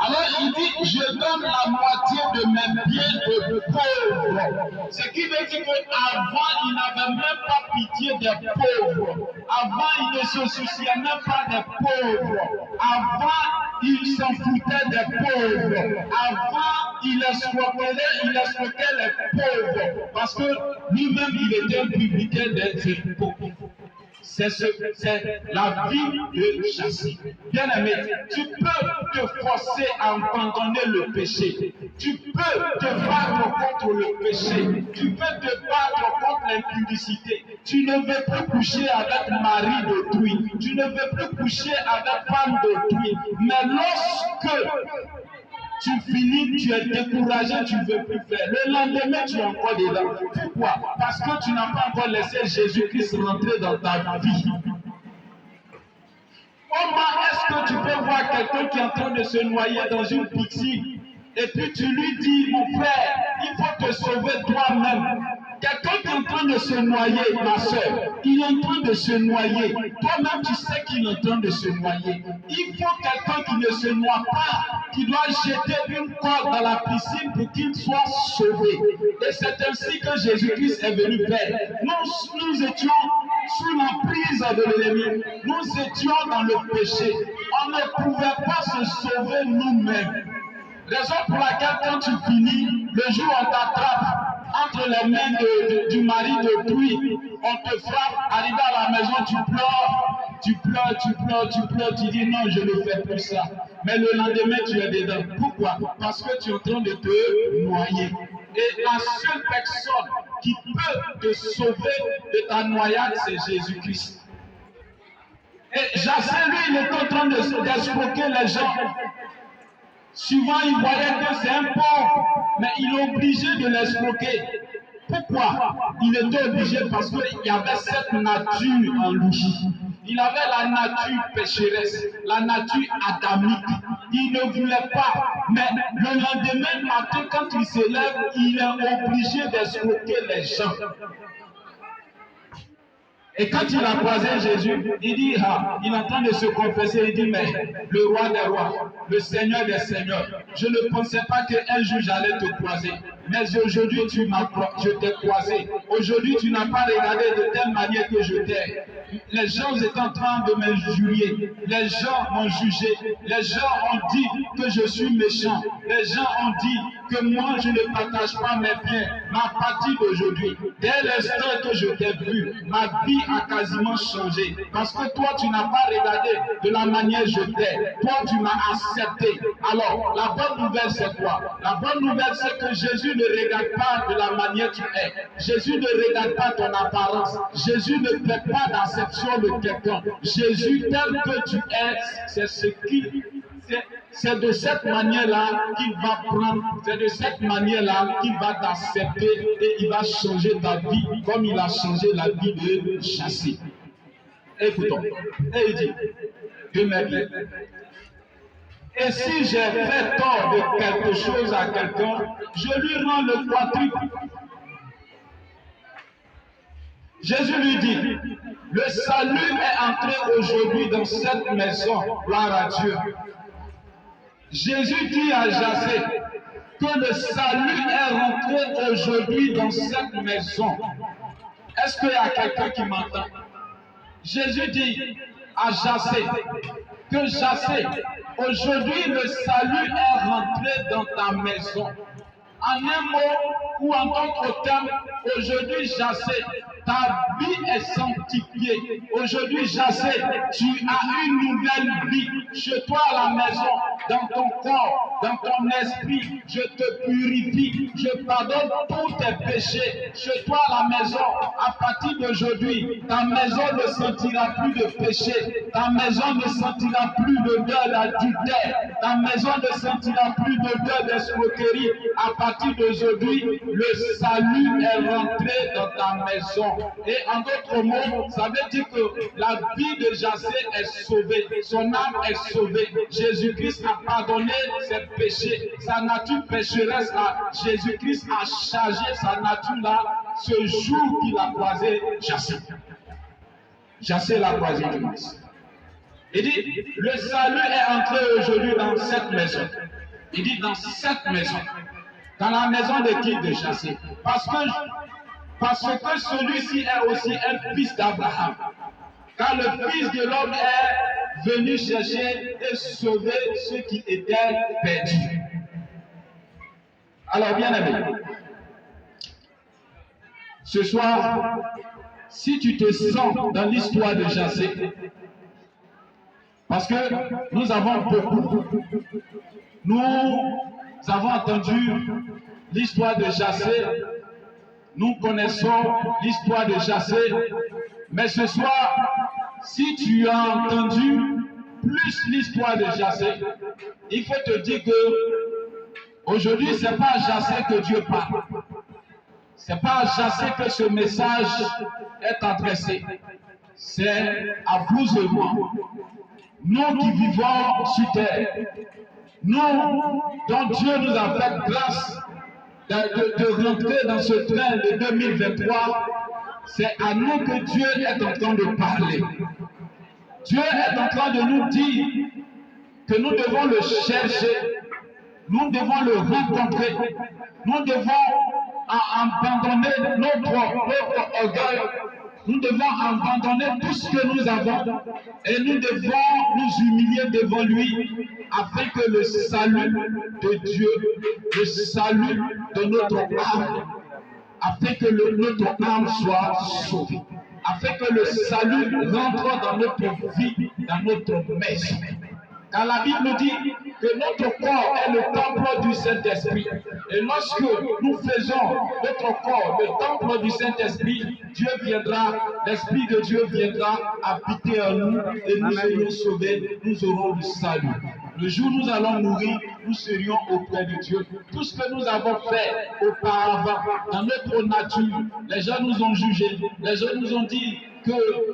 Alors il dit, je donne la moitié de mes biens aux pauvres. Ce qui veut dire qu'avant, il n'avait même pas pitié des pauvres. Avant, il ne se souciait même pas des pauvres. Avant, il s'en foutait des pauvres. Avant, il escroquait les pauvres. Parce que lui-même, il était un publicain des impôts. C'est la vie de Jassé. Bien-aimé, tu peux te forcer à abandonner le péché. Tu peux te battre contre le péché. Tu peux te battre contre l'impudicité. Tu ne veux plus coucher avec mari d'autrui. Tu ne veux plus coucher avec femme d'autrui. Mais lorsque tu finis, tu es découragé, tu ne veux plus faire. Le lendemain, tu es encore dedans. Pourquoi? Parce que tu n'as pas encore laissé Jésus-Christ rentrer dans ta vie. Comment est-ce que tu peux voir quelqu'un qui est en train de se noyer dans une piscine et puis tu lui dis, mon frère, il faut te sauver toi-même. Quelqu'un qui est en train de se noyer, ma soeur, il est en train de se noyer. Toi-même, tu sais qu'il est en train de se noyer. Il faut quelqu'un qui ne se noie pas, qui doit jeter une corde dans la piscine pour qu'il soit sauvé. Et c'est ainsi que Jésus-Christ est venu faire. Nous étions sous l'emprise de l'ennemi. Nous étions dans le péché. On ne pouvait pas se sauver nous-mêmes. Raison pour laquelle quand tu finis, le jour on t'attrape entre les mains du mari d'autrui, on te frappe, arrivé à la maison, tu pleures, tu dis non, je ne fais plus ça. Mais le lendemain, tu es dedans. Pourquoi? Parce que tu es en train de te noyer. Et la seule personne qui peut te sauver de ta noyade, c'est Jésus-Christ. Et Jassé, lui, il est en train d'escroquer les gens. Souvent, il voyait que c'est un pauvre, mais il est obligé de l'escroquer. Pourquoi? Il était obligé parce qu'il y avait cette nature en lui. Il avait la nature pécheresse, la nature adamique. Il ne voulait pas. Mais le lendemain matin, quand il se lève, il est obligé d'escroquer les gens. Et quand il a croisé Jésus, il dit, il est en train de se confesser, il dit, mais le roi des rois, le Seigneur des seigneurs, je ne pensais pas qu'un jour j'allais te croiser. Mais aujourd'hui, je t'ai croisé. Aujourd'hui, tu n'as pas regardé de telle manière que je t'ai. Les gens étaient en train de m'injurier. Les gens m'ont jugé. Les gens ont dit que je suis méchant. Les gens ont dit que moi, je ne partage pas mes biens. Mais à partir d'aujourd'hui, dès l'instant que je t'ai vu, ma vie a quasiment changé. Parce que toi, tu n'as pas regardé de la manière je t'ai. Toi, tu m'as accepté. Alors, la bonne nouvelle, c'est quoi? La bonne nouvelle, c'est que Jésus ne regarde pas de la manière tu es. Jésus ne regarde pas ton apparence. Jésus ne fait pas d'acception de quelqu'un. Jésus, tel que tu es, c'est de cette manière-là qu'il va prendre, c'est de cette manière-là qu'il va t'accepter et il va changer ta vie comme il a changé la vie de Jassé. Écoutons. Et il dit, Dieu m'aide. Et si j'ai fait tort de quelque chose à quelqu'un, je lui rends le quadruple. Jésus lui dit, le salut est entré aujourd'hui dans cette maison, gloire à Dieu. Jésus dit à Jassé que le salut est rentré aujourd'hui dans cette maison. Est-ce qu'il y a quelqu'un qui m'entend? Jésus dit à Jassé que Jassé, aujourd'hui le salut est rentré dans ta maison. En un mot ou en d'autres termes, aujourd'hui Jassé, ta vie est sanctifiée. Aujourd'hui Jassé, tu as une nouvelle vie. Chez toi à la maison, dans ton corps, dans ton esprit, je te purifie. Je pardonne tous tes péchés. Chez toi à la maison, à partir d'aujourd'hui, ta maison ne sentira plus de péché. Ta maison ne sentira plus d'odeur d'adultère. Ta maison ne sentira plus d'odeur d'escroquerie. À partir d'aujourd'hui, le salut est rentré dans ta maison. Et en d'autres mots, ça veut dire que la vie de Jassé est sauvée. Son âme est sauvée. Jésus-Christ a pardonné ses péchés. Sa nature pécheresse là, Jésus-Christ a chargé sa nature là ce jour qu'il a croisé Jassé. Jassé l'a croisé Christ. Il dit, le salut est entré aujourd'hui dans cette maison. Il dit, dans cette maison. Dans la maison de qui? De Jassé. Parce que celui-ci est aussi un fils d'Abraham. Car le Fils de l'homme est venu chercher et sauver ceux qui étaient perdus. Alors, bien aimé, ce soir, si tu te sens dans l'histoire de Jassé, parce que nous avons entendu l'histoire de Jassé, nous connaissons l'histoire de Jassé, mais ce soir, si tu as entendu plus l'histoire de Jassé, il faut te dire que aujourd'hui, ce n'est pas à Jassé que Dieu parle. Ce n'est pas à Jassé que ce message est adressé. C'est à vous et moi. Nous qui vivons sur terre, nous dont Dieu nous a fait grâce de rentrer dans ce train de 2023, c'est à nous que Dieu est en train de parler. Dieu est en train de nous dire que nous devons le chercher, nous devons le rencontrer, nous devons abandonner notre orgueil, nous devons abandonner tout ce que nous avons et nous devons nous humilier devant lui afin que le salut de Dieu, le salut de notre âme, afin que notre âme soit sauvée, afin que le salut rentre dans notre vie, dans notre maison. Car la Bible dit que notre corps est le temple du Saint-Esprit. Et lorsque nous faisons notre corps le temple du Saint-Esprit, Dieu viendra, l'Esprit de Dieu viendra habiter en nous et nous serons sauvés, nous aurons le salut. Le jour où nous allons mourir, nous serions auprès de Dieu. Tout ce que nous avons fait auparavant, dans notre nature, les gens nous ont jugés, les gens nous ont dit que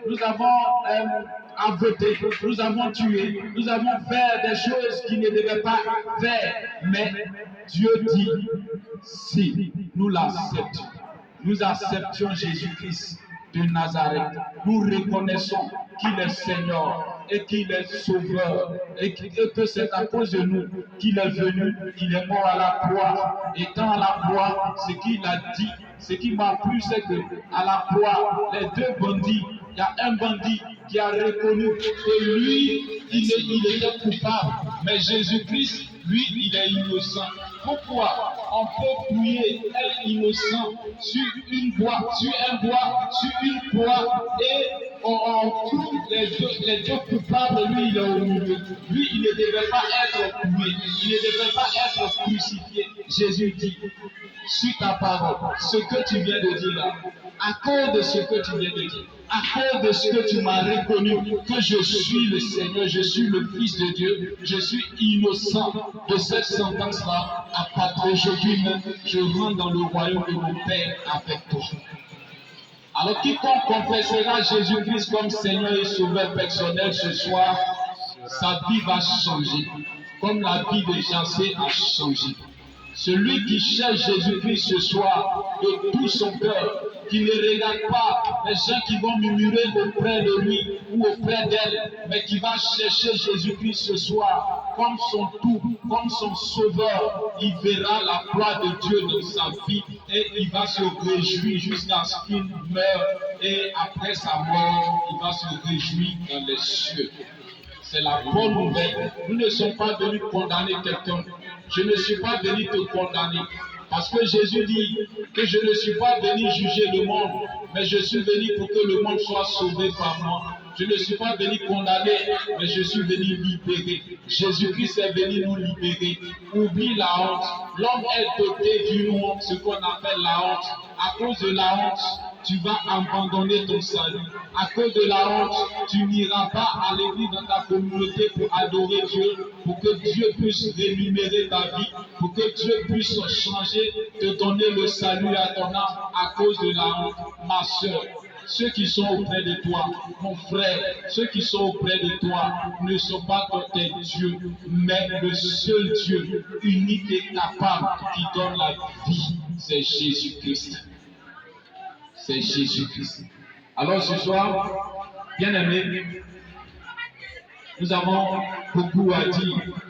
nous avons voté, nous avons tué, nous avons fait des choses qui ne devaient pas faire. Mais Dieu dit, si nous l'acceptons, nous acceptions Jésus-Christ de Nazareth, nous reconnaissons qu'il est Seigneur et qu'il est Sauveur et que c'est à cause de nous qu'il est venu, il est mort à la croix. Et dans la croix, ce qu'il a dit, ce qui m'a plu, c'est que à la croix, les deux bandits, il y a un bandit qui a reconnu que lui, il était coupable, mais Jésus-Christ, lui, il est innocent. Pourquoi on peut prier un innocent sur une bois, sur un bois, sur une croix, et on trouve les deux coupables, lui il est au milieu. Lui il ne devait pas être tué, il ne devait pas être crucifié. Jésus dit, sur ta parole, ce que tu viens de dire là, à cause de ce que tu viens de dire, à cause de ce que tu m'as reconnu, que je suis le Seigneur, je suis le Fils de Dieu, je suis innocent de cette sentence-là, à partir d'aujourd'hui même, je rentre dans le royaume de mon Père avec toi. Alors quiconque confessera Jésus-Christ comme Seigneur et Sauveur personnel ce soir, sa vie va changer, comme la vie de Jassé a changé. Celui qui cherche Jésus-Christ ce soir de tout son cœur, qui ne regarde pas les gens qui vont murmurer auprès de lui ou auprès d'elle, mais qui va chercher Jésus-Christ ce soir comme son tout, comme son sauveur, il verra la gloire de Dieu dans sa vie et il va se réjouir jusqu'à ce qu'il meure et après sa mort, il va se réjouir dans les cieux. C'est la bonne nouvelle. Nous ne sommes pas venus condamner quelqu'un. Je ne suis pas venu te condamner. Parce que Jésus dit que je ne suis pas venu juger le monde, mais je suis venu pour que le monde soit sauvé par moi. Je ne suis pas venu condamner, mais je suis venu libérer. Jésus-Christ est venu nous libérer. Oublie la honte. L'homme est doté d'une honte, ce qu'on appelle la honte. À cause de la honte, tu vas abandonner ton salut. À cause de la honte, tu n'iras pas à l'église dans ta communauté pour adorer Dieu, pour que Dieu puisse rémunérer ta vie, pour que Dieu puisse changer, te donner le salut à ton âme à cause de la honte. Ma soeur, ceux qui sont auprès de toi, mon frère, ceux qui sont auprès de toi ne sont pas tes dieux, mais le seul Dieu unique et capable qui donne la vie, c'est Jésus-Christ. C'est Jésus-Christ. Alors ce soir, bien aimé, Nous avons beaucoup à dire.